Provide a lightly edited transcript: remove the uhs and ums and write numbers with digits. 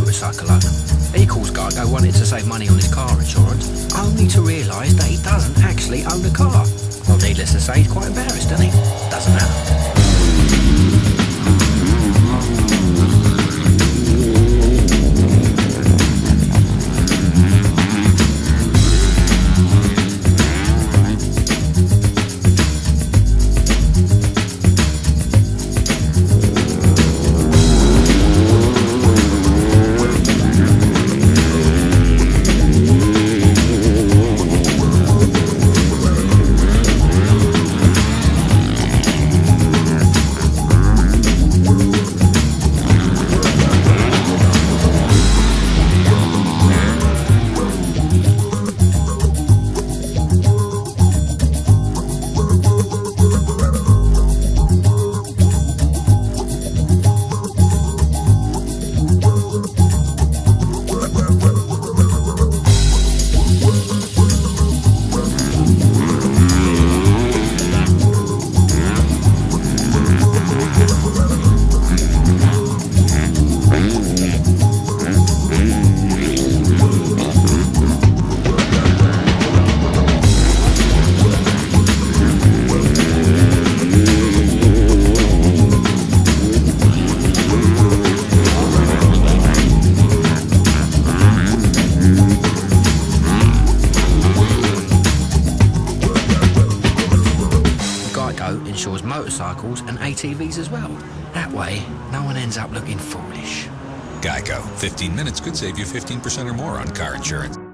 motorcycle loan. He calls Geico wanting to save money on his car insurance, only to realise that he doesn't actually own a car. Well, needless to say, he's quite embarrassed, isn't he? Doesn't matter. Insures motorcycles and ATVs as well. That way, no one ends up looking foolish. Geico. 15 minutes could save you 15% or more on car insurance.